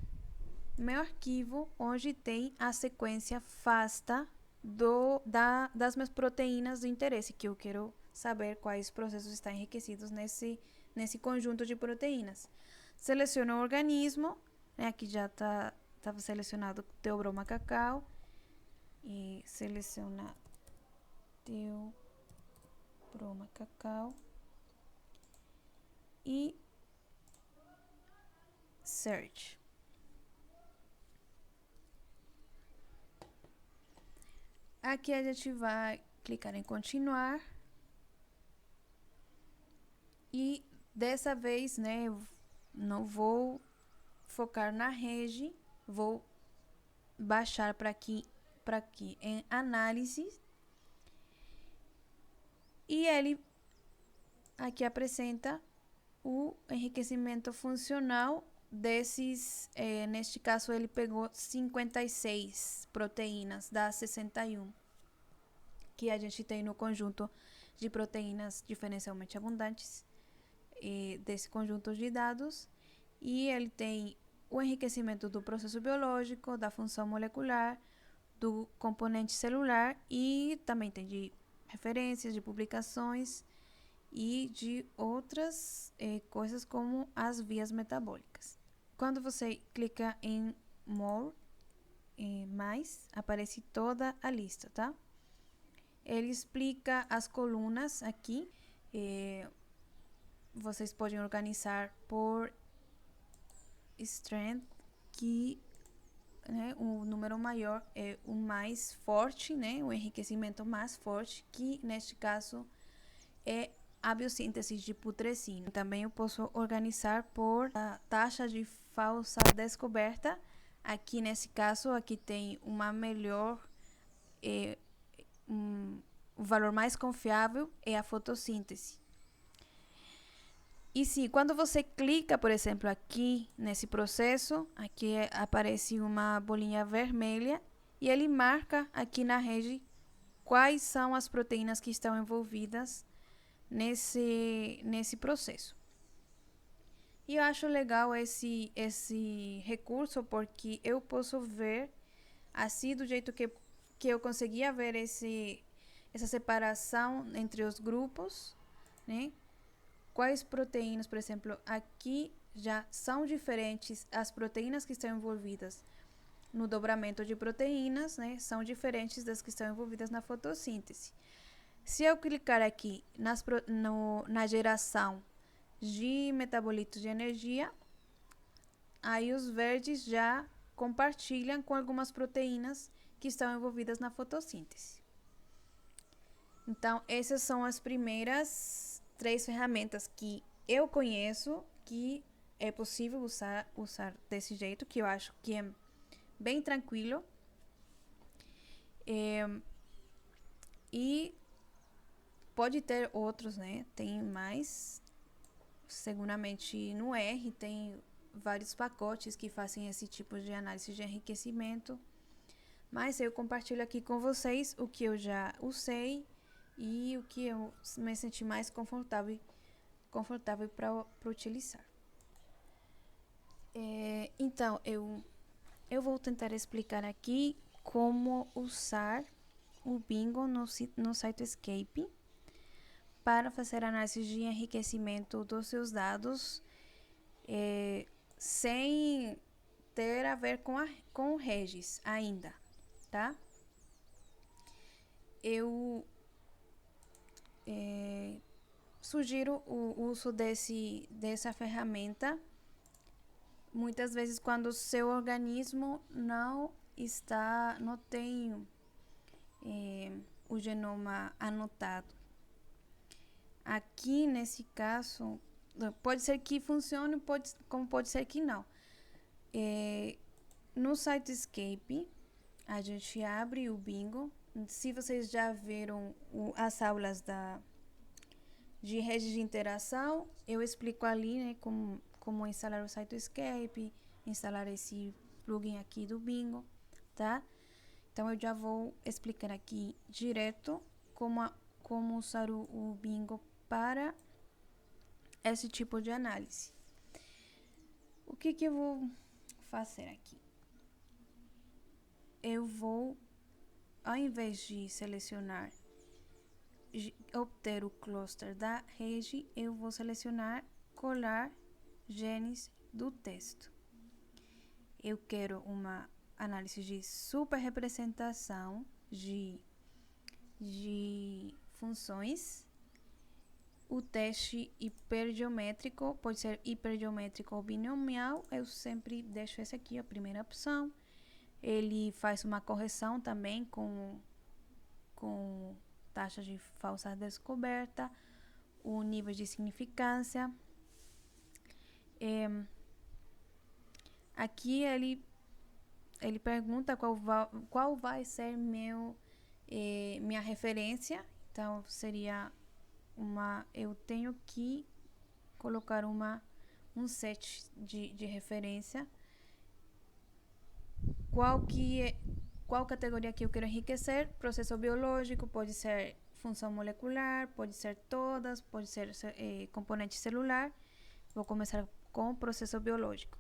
meu arquivo onde tem a sequência FASTA das minhas proteínas de interesse, que eu quero saber quais processos estão enriquecidos nesse conjunto de proteínas. Seleciono o organismo, né, aqui já estava selecionado Theobroma cacao, e selecionar Theobroma cacao e Search. Aqui a gente vai clicar em continuar. E dessa vez, né, eu não vou focar na rede, vou baixar para aqui em análise. E ele aqui apresenta o enriquecimento funcional desses, neste caso ele pegou 56 proteínas das 61 que a gente tem no conjunto de proteínas diferencialmente abundantes desse conjunto de dados, e ele tem o enriquecimento do processo biológico, da função molecular, do componente celular, e também tem de referências, de publicações e de outras coisas como as vias metabólicas. Quando você clica em More, mais, aparece toda a lista, tá? Ele explica as colunas aqui. Vocês podem organizar por strength, que né, o número maior é o mais forte, né, o enriquecimento mais forte, que neste caso é a biossíntese de putrescina. Também eu posso organizar por a taxa de falsa descoberta. Aqui nesse caso, aqui tem uma melhor, o valor mais confiável é a fotossíntese. E sim, quando você clica, por exemplo, aqui nesse processo, aqui aparece uma bolinha vermelha e ele marca aqui na rede quais são as proteínas que estão envolvidas nesse processo. E eu acho legal esse recurso porque eu posso ver, assim do jeito que eu conseguia ver essa separação entre os grupos, né? Quais proteínas, por exemplo, aqui já são diferentes, as proteínas que estão envolvidas no dobramento de proteínas, né, são diferentes das que estão envolvidas na fotossíntese. Se eu clicar aqui na geração de metabolitos de energia, aí os verdes já compartilham com algumas proteínas que estão envolvidas na fotossíntese. Então, essas são as primeiras 3 ferramentas que eu conheço que é possível usar desse jeito, que eu acho que é bem tranquilo. E pode ter outros, né? Tem mais. Seguramente no R tem vários pacotes que fazem esse tipo de análise de enriquecimento. Mas eu compartilho aqui com vocês o que eu já usei e o que eu me senti mais confortável para utilizar. Então, eu vou tentar explicar aqui como usar o Bingo no Cytoscape para fazer análise de enriquecimento dos seus dados sem ter a ver com o Regis ainda, tá? Eu sugiro o uso dessa ferramenta muitas vezes quando o seu organismo não tem o genoma anotado. Aqui nesse caso pode ser que funcione, como pode ser que não. No Cytoscape a gente abre o Bingo. Se vocês já viram as aulas de rede de interação, eu explico ali, né, como instalar o Cytoscape, instalar esse plugin aqui do Bingo, tá? Então eu já vou explicar aqui direto como usar o Bingo para esse tipo de análise. O que eu vou fazer aqui? Eu vou, ao invés de selecionar obter o cluster da rede, eu vou selecionar colar genes do texto. Eu quero uma análise de superrepresentação de funções. O teste hipergeométrico pode ser hipergeométrico ou binomial. Eu sempre deixo esse aqui, a primeira opção. Ele faz uma correção também com com taxa de falsa descoberta, o nível de significância. Aqui ele pergunta qual vai ser minha referência. Então, seria eu tenho que colocar um set de referência. Qual categoria que eu quero enriquecer? Processo biológico, pode ser função molecular, pode ser todas, pode ser componente celular. Vou começar com processo biológico.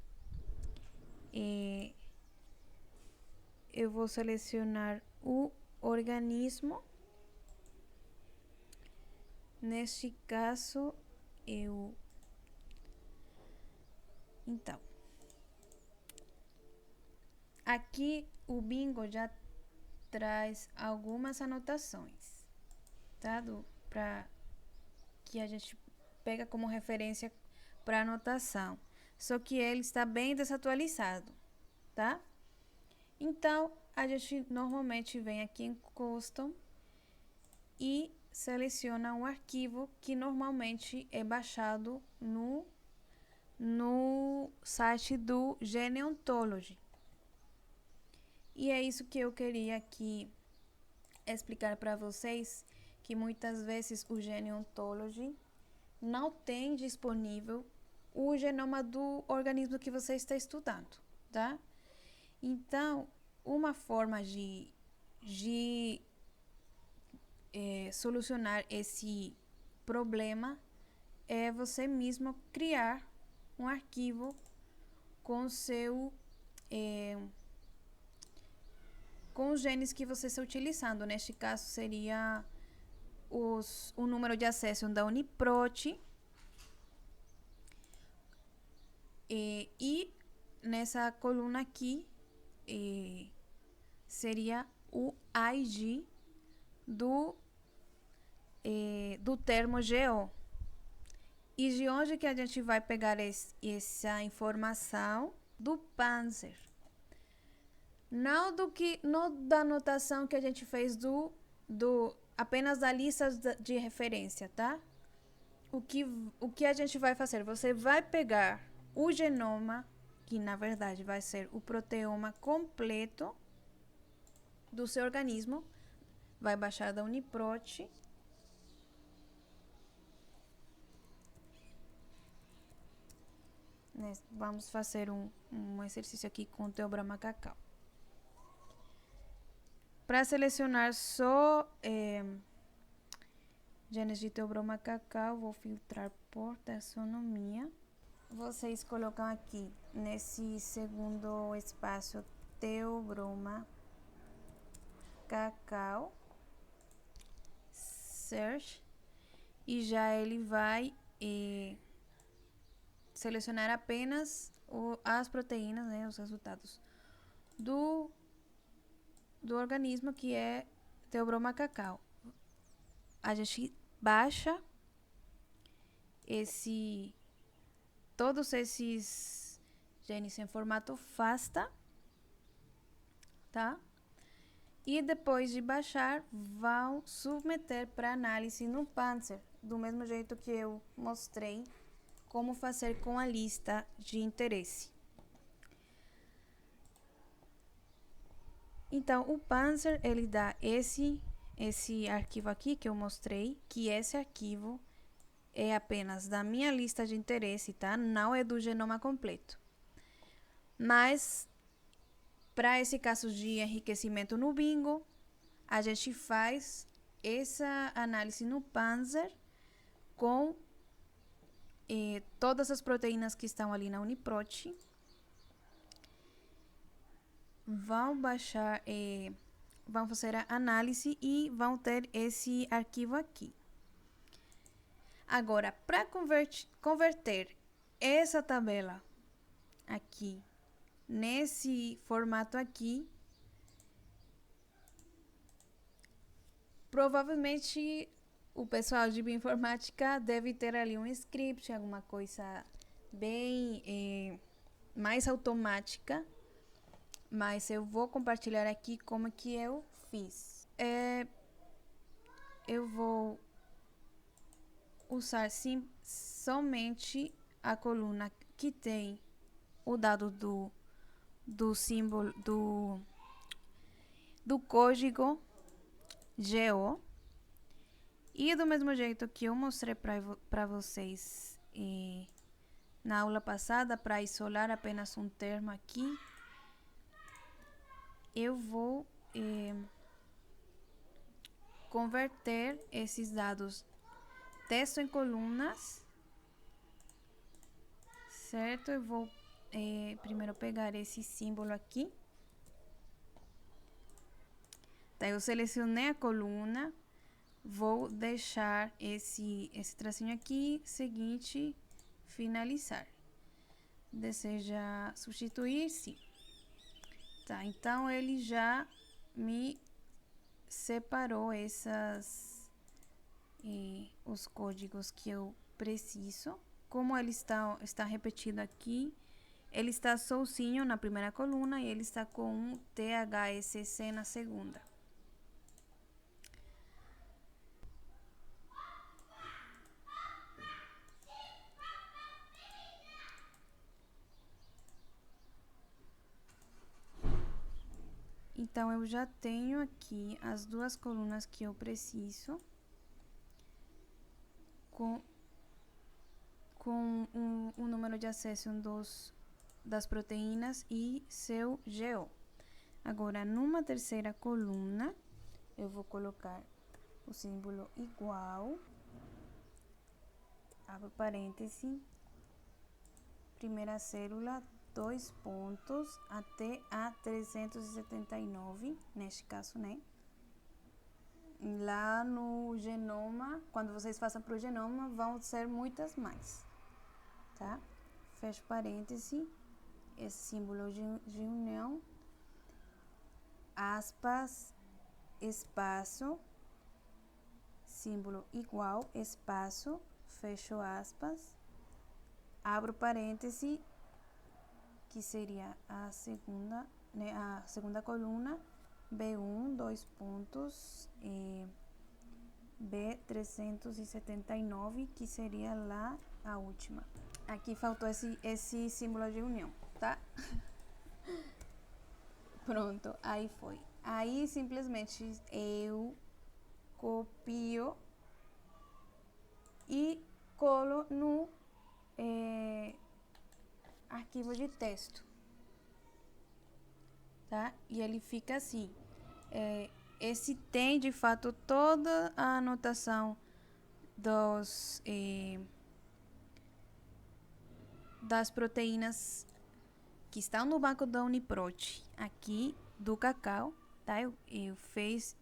Eu vou selecionar o organismo. Neste caso, então, aqui o bingo já traz algumas anotações, tá? Para que a gente pega como referência para anotação. Só que ele está bem desatualizado, tá? Então, a gente normalmente vem aqui em Custom e seleciona um arquivo que normalmente é baixado no site do Geneontology. E é isso que eu queria aqui explicar para vocês, que muitas vezes o Geneontology não tem disponível o genoma do organismo que você está estudando, tá? Então, uma forma de solucionar esse problema é você mesmo criar um arquivo com com os genes que você está utilizando. Neste caso, seria o número de acesso da UniProt. E nessa coluna aqui seria o ID do termo GO. E de onde que a gente vai pegar essa informação? Do Panzer. Não da anotação que a gente fez apenas da lista de referência, tá? O que a gente vai fazer? Você vai pegar o genoma, que na verdade vai ser o proteoma completo do seu organismo, vai baixar da UniProt. Vamos fazer um exercício aqui com o Theobroma cacau. Para selecionar só genes de Theobroma cacau, vou filtrar por taxonomia. Vocês colocam aqui nesse segundo espaço Theobroma cacau, search, e já ele vai selecionar apenas as proteínas, né, os resultados do organismo, que é Theobroma cacau. A gente baixa todos esses genes em formato FASTA, tá? E depois de baixar, vão submeter para análise no Panzer, do mesmo jeito que eu mostrei como fazer com a lista de interesse. Então, o Panzer, ele dá esse arquivo aqui que eu mostrei, que esse arquivo é apenas da minha lista de interesse, tá? Não é do genoma completo. Mas, para esse caso de enriquecimento no bingo, a gente faz essa análise no Panzer com todas as proteínas que estão ali na UniProt. Vão baixar, vão fazer a análise e vão ter esse arquivo aqui. Agora, para converter essa tabela aqui nesse formato aqui, provavelmente o pessoal de bioinformática deve ter ali um script, alguma coisa bem mais automática, mas eu vou compartilhar aqui como que eu fiz. eu vou usar somente a coluna que tem o dado do símbolo do código GO. E do mesmo jeito que eu mostrei para vocês na aula passada, para isolar apenas um termo aqui, eu vou converter esses dados texto em colunas, certo? Eu vou primeiro pegar esse símbolo aqui. Tá, eu selecionei a coluna, vou deixar esse tracinho aqui, seguinte, finalizar. Deseja substituir? Sim. Tá, então ele já me separou os códigos que eu preciso. Como ele está repetido aqui, ele está sozinho na primeira coluna e ele está com um THSC na segunda. Então, eu já tenho aqui as duas colunas que eu preciso com o número de acesso das proteínas e seu GO. Agora, numa terceira coluna, eu vou colocar o símbolo igual, abro parêntese, primeira célula, 2 pontos, até a 379, neste caso, né? Lá no genoma, quando vocês façam para o genoma, vão ser muitas mais, tá? Fecho parêntese, esse símbolo de união, aspas, espaço, símbolo igual, espaço, fecho aspas, abro parêntese, que seria a segunda, né, a segunda coluna, B1, 2 pontos, B379, que seria lá a última. Aqui faltou esse símbolo de união, tá? Pronto, aí foi. Aí simplesmente eu copio e colo no arquivo de texto, tá? E ele fica assim. Esse tem de fato toda a anotação das proteínas que estão no banco da Uniprot aqui do cacau, tá? Eu fiz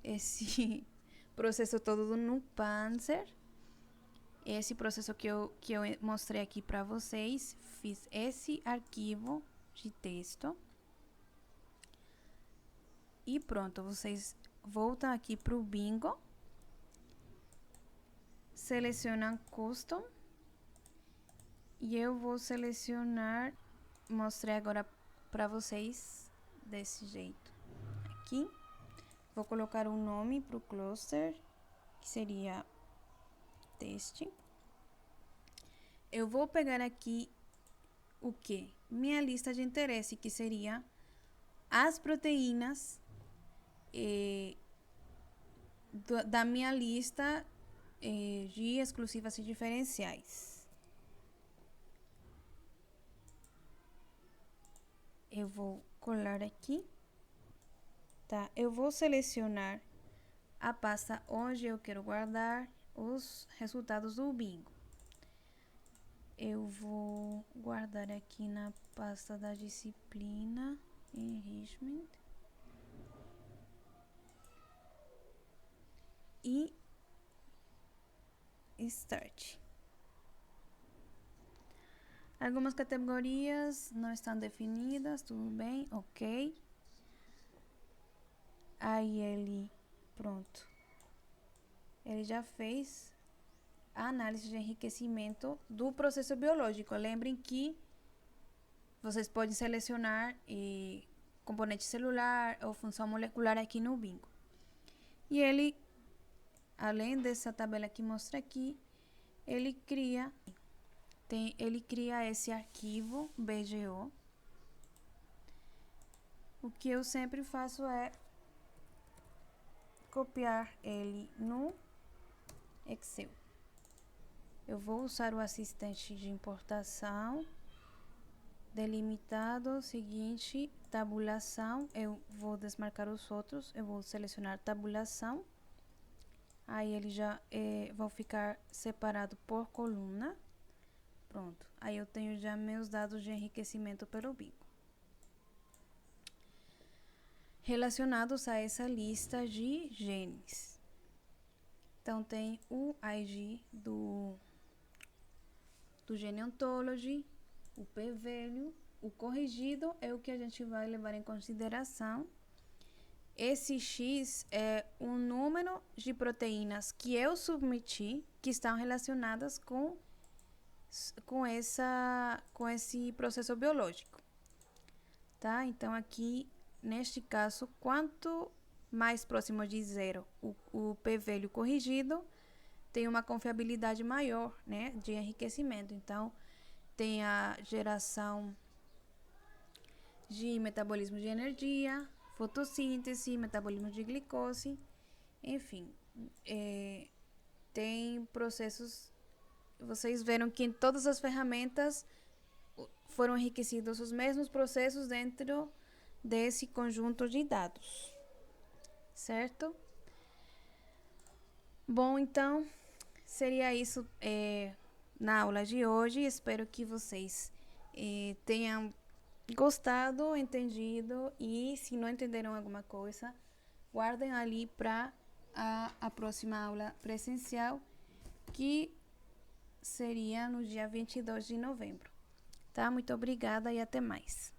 esse processo todo no Panzer. Esse processo que eu mostrei aqui para vocês, fiz esse arquivo de texto. E pronto, vocês voltam aqui para o Bingo, selecionam Custom, e eu vou selecionar, mostrei agora para vocês desse jeito. Aqui, vou colocar um nome para o cluster, que seria teste. Eu vou pegar aqui o que? Minha lista de interesse, que seria as proteínas da minha lista de exclusivas e diferenciais. Eu vou colar aqui, tá? Eu vou selecionar a pasta onde eu quero guardar os resultados do bingo. Eu vou guardar aqui na pasta da disciplina Enrichment e Start. Algumas categorias não estão definidas, tudo bem, ok. Aí ele, pronto. Ele já fez a análise de enriquecimento do processo biológico. Lembrem que vocês podem selecionar componente celular ou função molecular aqui no bingo. E ele, além dessa tabela que mostra aqui, ele cria esse arquivo BGO. O que eu sempre faço é copiar ele no Excel. Eu vou usar o assistente de importação, delimitado, seguinte, tabulação. Eu vou desmarcar os outros, eu vou selecionar tabulação. Aí ele já vão ficar separado por coluna. Pronto. Aí eu tenho já meus dados de enriquecimento pelo bico. Relacionados a essa lista de genes. Então, tem o ID do gene ontology, o p-value, o corrigido é o que a gente vai levar em consideração. Esse X é o número de proteínas que eu submeti que estão relacionadas com esse processo biológico, tá? Então, aqui, neste caso, quanto mais próximo de zero o p-value corrigido, tem uma confiabilidade maior, né, de enriquecimento. Então, tem a geração de metabolismo de energia, fotossíntese, metabolismo de glicose, enfim, tem processos. Vocês viram que em todas as ferramentas foram enriquecidos os mesmos processos dentro desse conjunto de dados, certo? Bom, então, seria isso na aula de hoje. Espero que vocês tenham gostado, entendido, e se não entenderam alguma coisa, guardem ali para a próxima aula presencial, que seria no dia 22 de novembro. Tá? Muito obrigada e até mais.